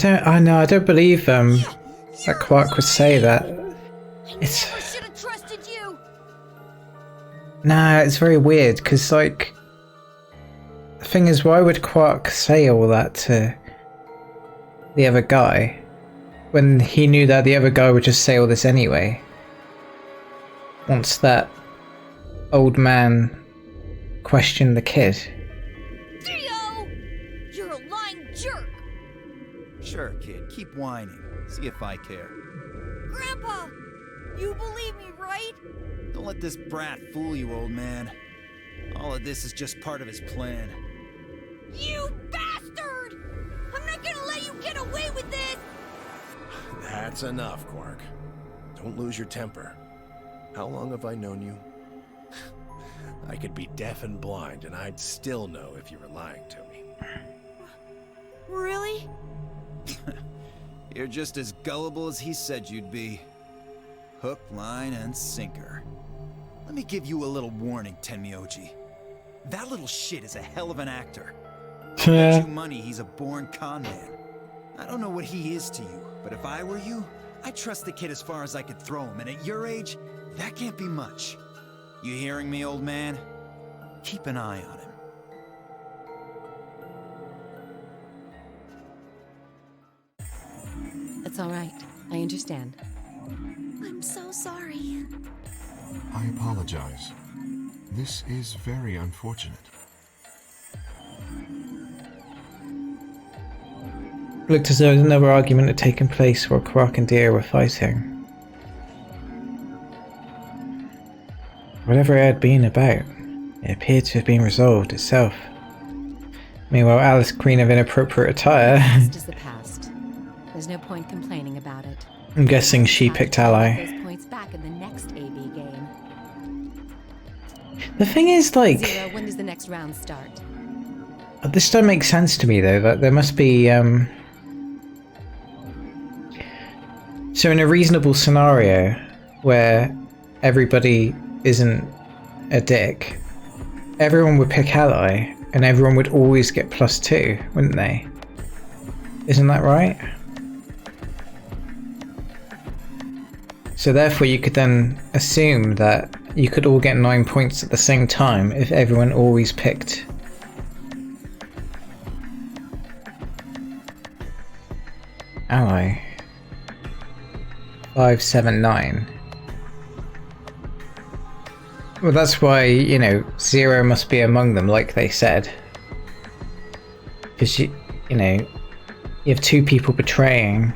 I don't believe that Quark would say that. It's Never should have trusted you. nah, it's very weird because like the thing is, why would Quark say all that to the other guy when he knew that the other guy would just say all this anyway? Once that old man questioned the kid. Theo! You're a lying jerk. Sure, kid, keep whining. See if I care. Grandpa, you believe me, right? Don't let this brat fool you, old man. All of this is just part of his plan. You bastard! I'm not gonna let you get away with this! That's enough, Quark. Don't lose your temper. How long have I known you? I could be deaf and blind, and I'd still know if you were lying to me. Really? You're just as gullible as he said you'd be. Hook, line, and sinker. Let me give you a little warning, Tenmyoji. That little shit is a hell of an actor. I'll bet you money he's a born con man. I don't know what he is to you, but if I were you, I'd trust the kid as far as I could throw him, and at your age, that can't be much. You hearing me, old man? Keep an eye on him. It's all right. I understand. I'm so sorry. I apologize. This is very unfortunate. Looked as though another argument had taken place while Quark and Dia were fighting. Whatever it had been about, it appeared to have been resolved itself. Meanwhile, Alice, queen of inappropriate attire, Past is the past. There's no point complaining about it. I'm guessing she picked Ally. Those points back in the next AB game. The thing is, like, Zero, when does the next round start? this don't make sense to me though, that there must be, so in a reasonable scenario where everybody isn't a dick, everyone would pick Ally, and everyone would always get +2, wouldn't they? Isn't that right? So therefore you could then assume that you could all get 9 points at the same time if everyone always picked Ally. 5, 7, 9. Well, that's why, you know, Zero must be among them, like they said. Because, you know, you have two people betraying.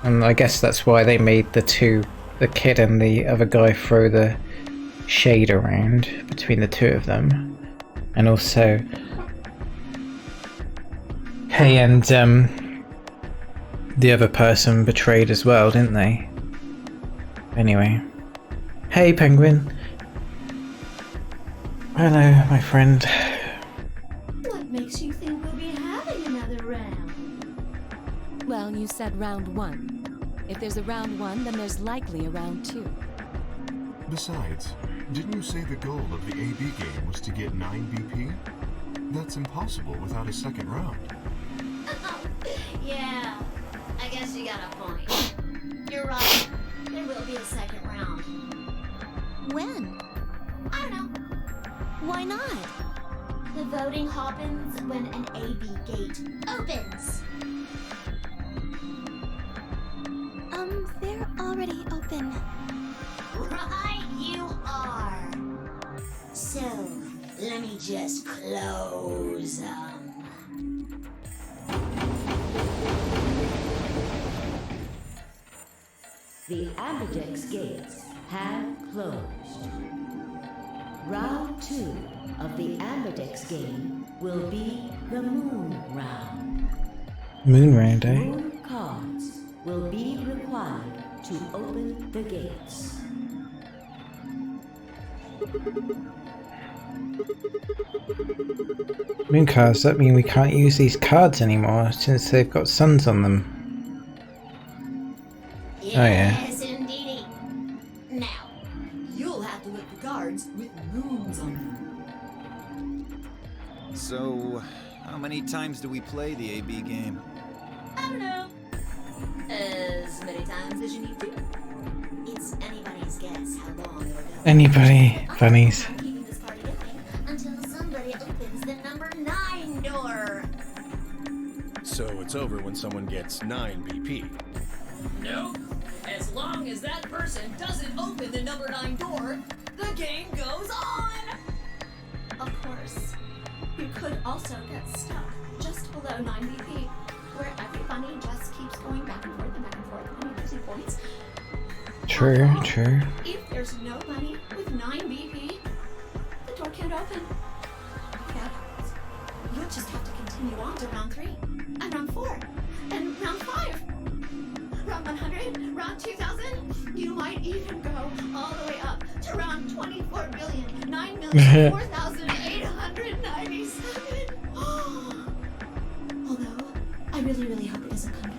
And I guess that's why they made the kid and the other guy throw the shade around between the two of them. And also, Hey and, the other person betrayed as well, didn't they? Anyway. Hey, Penguin. Hello, my friend. What makes you think we'll be having another round? Well, you said round 1. If there's a round 1, then there's likely a round 2. Besides, didn't you say the goal of the AB game was to get 9 BP? That's impossible without a second round. Yeah, I guess you got a point. You're right. There will be a second round. When? I don't know. Why not? The voting happens when an AB gate opens. They're already open. Right, you are. So, let me just close them. The Ambidex gates have closed. Round 2 of the Ambidex game will be the Moon Round. Moon round, eh? Moon cards will be required to open the gates. Moon cards, that mean we can't use these cards anymore since they've got suns on them. Yes, indeedy. Now, You'll have to look for cards with moons on them. So, how many times do we play the AB game? I don't know. As many times as you need to. It's anybody's guess how long it'll go. Anybody? Bunnies. I'm keeping this party going until somebody opens the number 9 door. So it's over when someone gets 9 BP. Nope. As long as that person doesn't open the number 9 door, the game goes on! Of course, you could also get stuck just below 9 BP, where every bunny just keeps going back and forth and back and forth and losing points. True, true. If there's no bunny with 9 BP, the door can't open. If that happens, you'll just have to continue on to round 3, and round 4, and round 5. Round 100, round 2000, you might even go all the way up to round 24,009,004,897. Although, I really, really hope it doesn't come to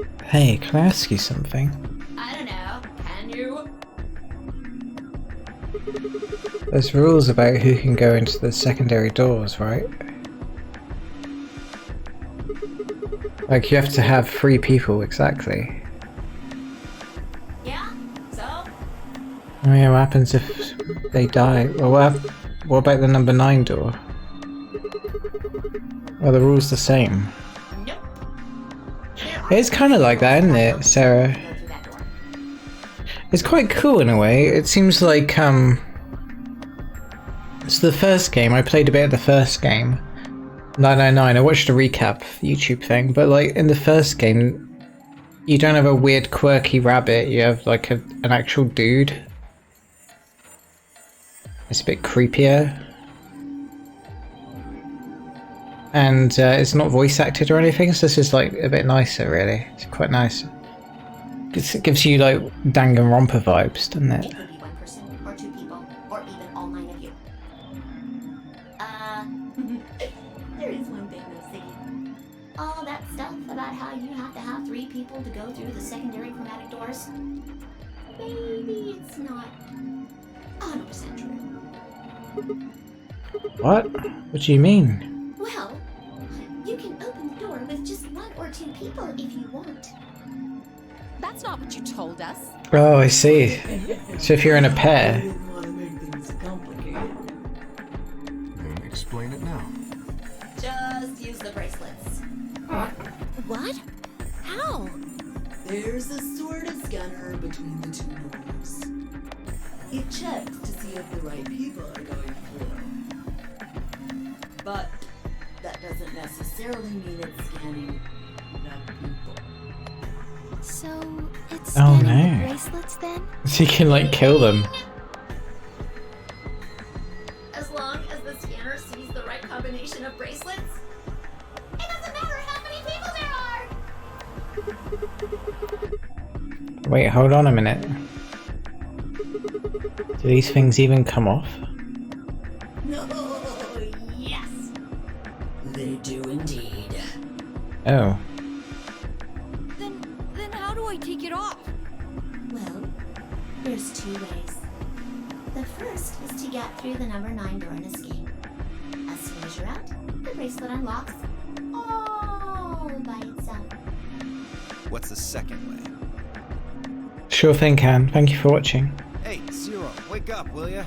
that. Hey, can I ask you something? I don't know, can you? There's rules about who can go into the secondary doors, right? Like, you have to have 3 people, exactly. Yeah? So? Oh yeah, what happens if they die? Well, what about the number 9 door? Are the rules the same? Nope. It's kind of like that, isn't it, Sarah? Go through that door. It's quite cool in a way. It seems like, it's the first game. I played a bit of the first game. 999. I watched a recap YouTube thing, but like in the first game, you don't have a weird quirky rabbit, you have like an actual dude. It's a bit creepier. And it's not voice acted or anything, so this is like a bit nicer really. It's quite nice. It gives you like Danganronpa vibes, doesn't It it? could be 1 person, or 2 people, or even all 9 of you. There is one thing though, Siggy. All that stuff about how you have to have 3 people to go through the secondary chromatic doors. Maybe it's not 100% true. What? What do you mean? Well, you can open the door with just 1 or 2 people if you want. That's not what you told us. Oh, I see. So if you're in a pair. didn't want to make things complicated. Then explain it now. Just use the bracelets. What? How? There's a sort of scanner between the 2 doors. It checks to see if the right people are going through. But that doesn't necessarily mean it's scanning the people. So it's Oh, scanning no. the bracelets then? So you can like kill them. As long as the scanner sees the right combination of bracelets, It doesn't matter how many people there are! Wait, hold on a minute. Do these things even come off? no, yes, they do indeed. Oh. Then how do I take it off? Well, there's 2 ways. The first is to get through the number 9 door and escape. As soon as you're out, the bracelet unlocks all by itself. What's the second way? Sure thing, Can. Thank you for watching. Hey, Zero, wake up, will ya?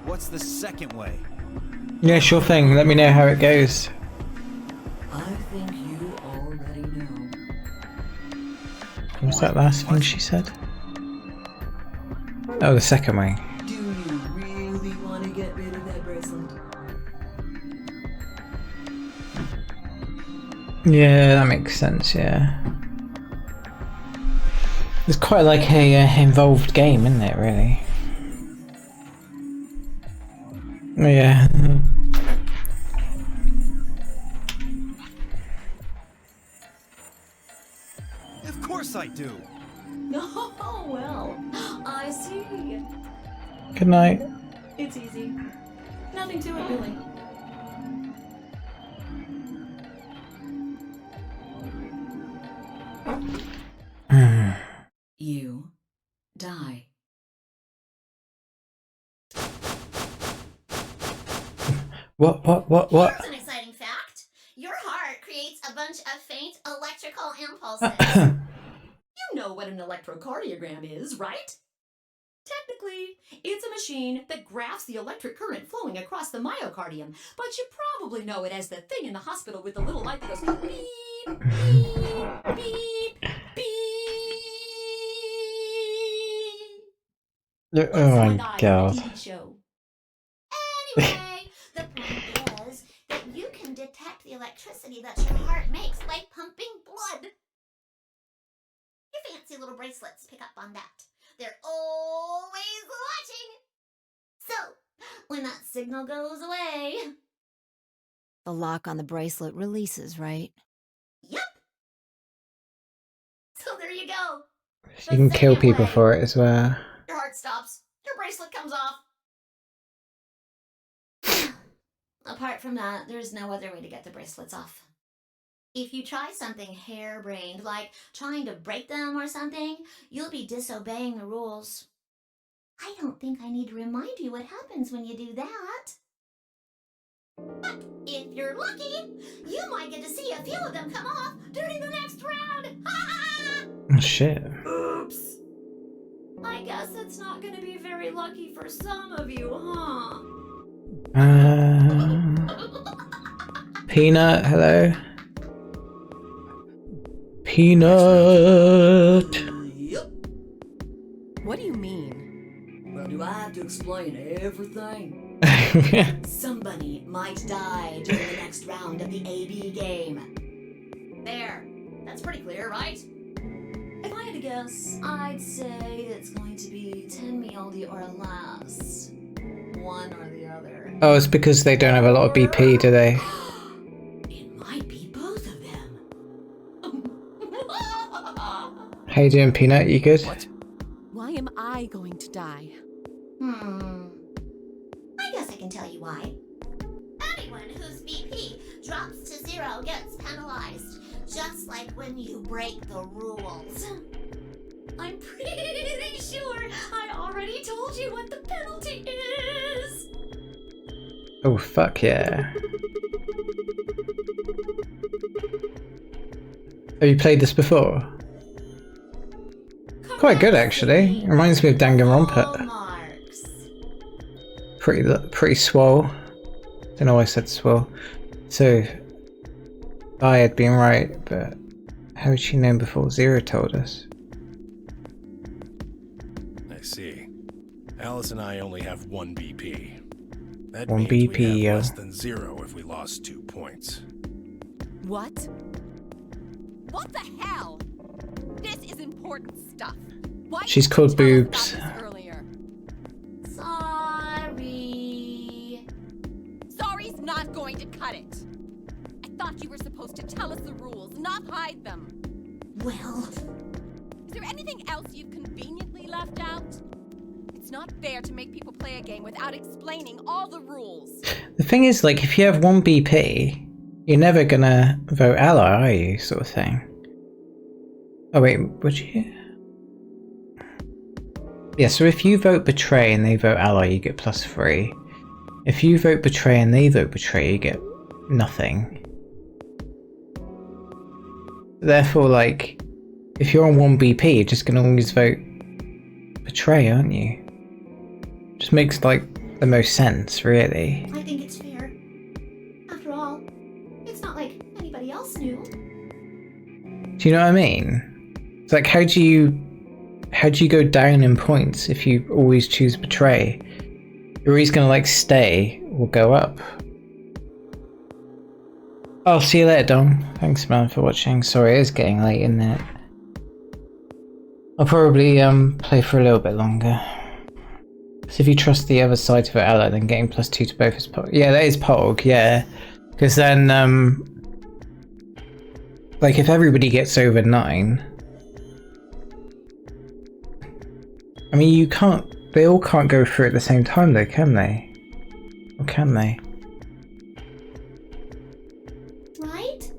What's the second way? Yeah, sure thing. Let me know how it goes. I think you already know. What was that last thing she said? Oh, the second way. Do you really want to get rid of that bracelet? Yeah, that makes sense, yeah. It's quite like a involved game, isn't it, really? Yeah. Of course I do! Oh, well, I see. Good night. It's easy. Nothing to it, really. You die. What? Here's an exciting fact. Your heart creates a bunch of faint electrical impulses. You know what an electrocardiogram is, right? Technically, it's a machine that graphs the electric current flowing across the myocardium, but you probably know it as the thing in the hospital with the little light that goes beep, beep, beep, beep. Oh my god. TV show. Anyway, the point is that you can detect the electricity that your heart makes by pumping blood. Your fancy little bracelets pick up on that. They're always watching. So, when that signal goes away... The lock on the bracelet releases, right? Yep. So there you go. You can kill people for it as well. Your heart stops. Your bracelet comes off. Apart from that, there's no other way to get the bracelets off. If you try something harebrained, like trying to break them or something, you'll be disobeying the rules. I don't think I need to remind you what happens when you do that. But if you're lucky, you might get to see a few of them come off during the next round. Oh shit. Oops. I guess it's not going to be very lucky for some of you, huh? Peanut, hello. Peanut. Yep. What do you mean? Do I have to explain everything? Somebody might die during the next round of the AB game. There. That's pretty clear, right? If I had to guess, I'd say it's going to be 10 mealdy or less. One or the other. Oh, it's because they don't have a lot of BP, do they? It might be both of them. How you doing, Peanut? You good? Why am I going to die? I guess I can tell you why. Anyone whose BP drops to 0 gets penalized, just like when you break the rules. I'm pretty sure I already told you what the penalty is. Oh, fuck yeah. Have you played this before? Quite good, actually. It reminds me of Danganronpa. Pretty swole. Don't know why I said swole. So, I had been right, but how had she known before Zero told us? I see. Alice and I only have 1 BP. That One means BP, we yo. have less than 0 if we lost 2 points. What? What the hell? This is important stuff. Why She's didn't you called tell us Boobs. about this earlier? Sorry. Sorry's not going to cut it. I thought you were supposed to tell us the rules, not hide them. Well, Is there anything else you've conveniently left out? It's not fair to make people play a game without explaining all the rules. The thing is, like, if you have 1 BP, you're never gonna vote ally, are you? Sort of thing. Oh wait, would you? Yeah, so if you vote betray and they vote ally, you get +3. If you vote betray and they vote betray, you get nothing. Therefore, like, if you're on 1 BP, you're just gonna always vote betray, aren't you? Just makes, like, the most sense, really. I think it's fair. After all, it's not like anybody else knew. Do you know what I mean? It's like, how do you go down in points if you always choose betray? You're always gonna, like, stay or go up. Oh, see you later, Dom. Thanks, man, for watching. Sorry, it is getting late, isn't it? I'll probably play for a little bit longer. So if you trust the other side to vote ally, then getting +2 to both is Pog. Yeah, that is Pog, yeah. Because then, like, if everybody gets over 9... I mean, you can't... They all can't go through at the same time, though, can they? Or can they? Right?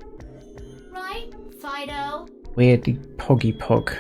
Right, Fido? Weirdly poggy pog.